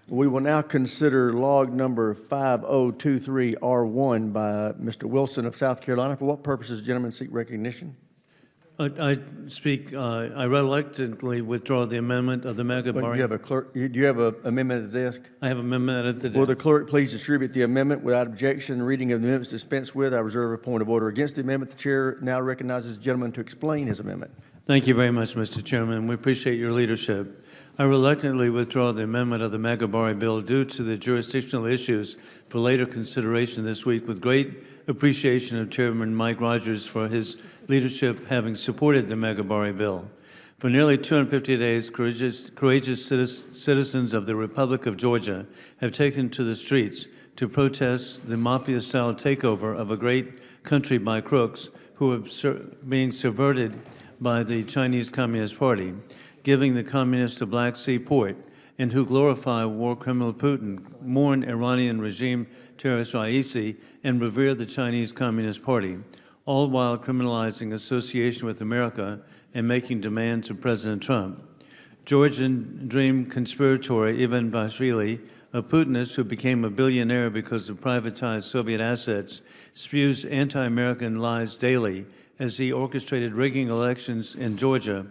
We will now consider log number 5023R1 by Mr. Wilson of South Carolina. For what purposes, gentlemen, seek recognition? I reluctantly withdraw the amendment of the mega Do barring. you have a clerk? Do you have an amendment at the desk? I have amendment at the desk. Will the clerk please distribute the amendment without objection? Reading of the amendments dispensed with. I reserve a point of order against the amendment. The chair now recognizes the gentleman to explain his amendment. Thank you very much, Mr. Chairman. We appreciate your leadership. I reluctantly withdraw the amendment of the Magabari bill due to the jurisdictional issues for later consideration this week, with great appreciation of Chairman Mike Rogers for his leadership having supported the Magabari bill. For nearly 250 days, courageous citizens of the Republic of Georgia have taken to the streets to protest the mafia-style takeover of a great country by crooks who are being subverted by the Chinese Communist Party, giving the communists a Black Sea port, and who glorify war criminal Putin, mourn Iranian regime terrorist Raisi, and revere the Chinese Communist Party, all while criminalizing association with America and making demands of President Trump. Georgian dream conspirator Ivan Vashvili, a Putinist who became a billionaire because of privatized Soviet assets, spews anti-American lies daily as he orchestrated rigging elections in Georgia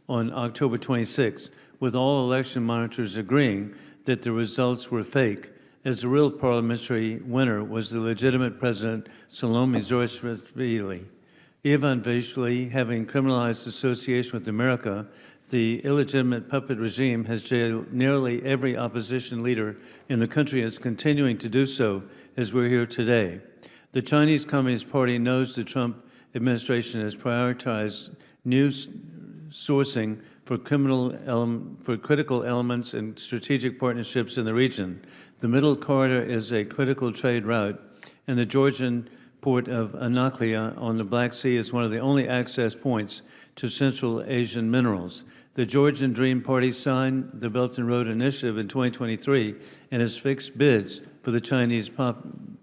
on October 26, with all election monitors agreeing that the results were fake, as the real parliamentary winner was the legitimate President Salome Zurishvili. Ivan Vashvili, having criminalized association with America, the illegitimate puppet regime has jailed nearly every opposition leader in the country and is continuing to do so as we're here today. The Chinese Communist Party knows the Trump administration has prioritized news sourcing for critical elements and strategic partnerships in the region. The Middle Corridor is a critical trade route, and the Georgian port of Anaklia on the Black Sea is one of the only access points to Central Asian minerals. The Georgian Dream Party signed the Belt and Road Initiative in 2023 and has fixed bids for the Chinese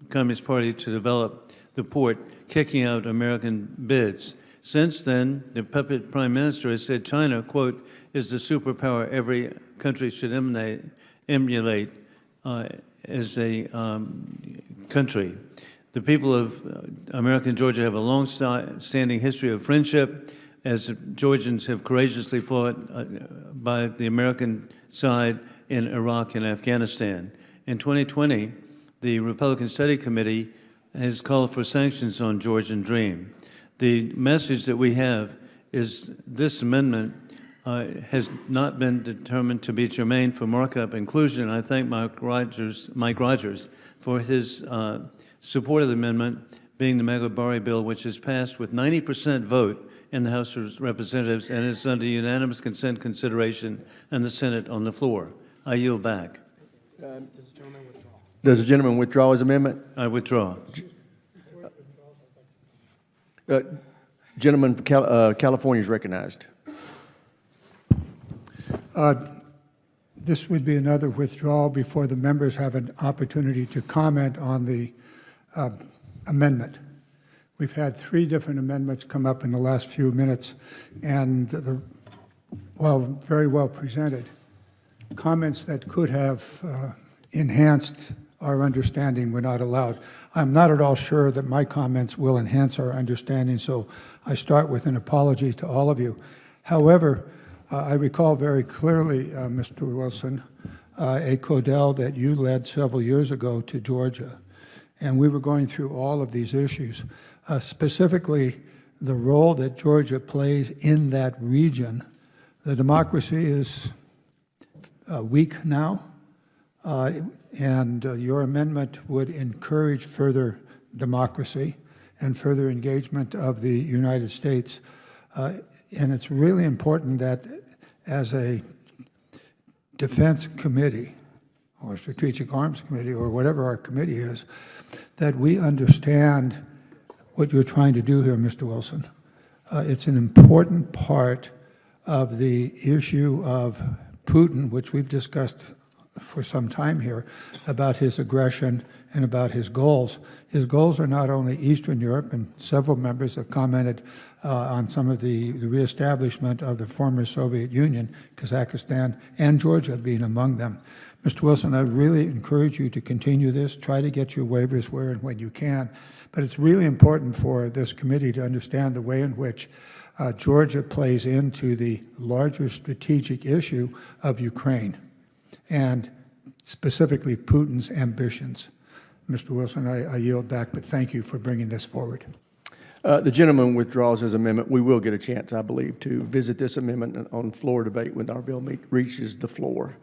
Communist Party to develop the port, kicking out American bids. Since then, the puppet prime minister has said China, quote, is the superpower every country should emulate as a country. The people of American Georgia have a long-standing history of friendship, as Georgians have courageously fought by the American side in Iraq and Afghanistan. In 2020, the Republican Study Committee has called for sanctions on Georgian Dream. The message that we have is this amendment has not been determined to be germane for markup inclusion. I thank Mike Rogers for his support of the amendment, being the Magabari bill, which is passed with 90% vote in the House of Representatives and is under unanimous consent consideration in the Senate on the floor. I yield back. Does the gentleman withdraw his amendment? I withdraw. Gentleman from California is recognized. This would be another withdrawal before the members have an opportunity to comment on the amendment. We've had 3 different amendments come up in the last few minutes, and very well presented. Comments that could have enhanced our understanding were not allowed. I'm not at all sure that my comments will enhance our understanding, so I start with an apology to all of you. However, I recall very clearly, Mr. Wilson, a Codel that you led several years ago to Georgia, and we were going through all of these issues, specifically the role that Georgia plays in that region. The democracy is weak now, and your amendment would encourage further democracy and further engagement of the United States. And it's really important that as a defense committee or strategic arms committee or whatever our committee is, that we understand what you're trying to do here, Mr. Wilson. It's an important part of the issue of Putin, which we've discussed for some time here, about his aggression and about his goals. His goals are not only Eastern Europe, and several members have commented on some of the reestablishment of the former Soviet Union, Kazakhstan and Georgia being among them. Mr. Wilson, I really encourage you to continue this. Try to get your waivers where and when you can. But it's really important for this committee to understand the way in which Georgia plays into the larger strategic issue of Ukraine and specifically Putin's ambitions. Mr. Wilson, I yield back, but thank you for bringing this forward. The gentleman withdraws his amendment. We will get a chance, I believe, to visit this amendment on floor debate when our bill reaches the floor.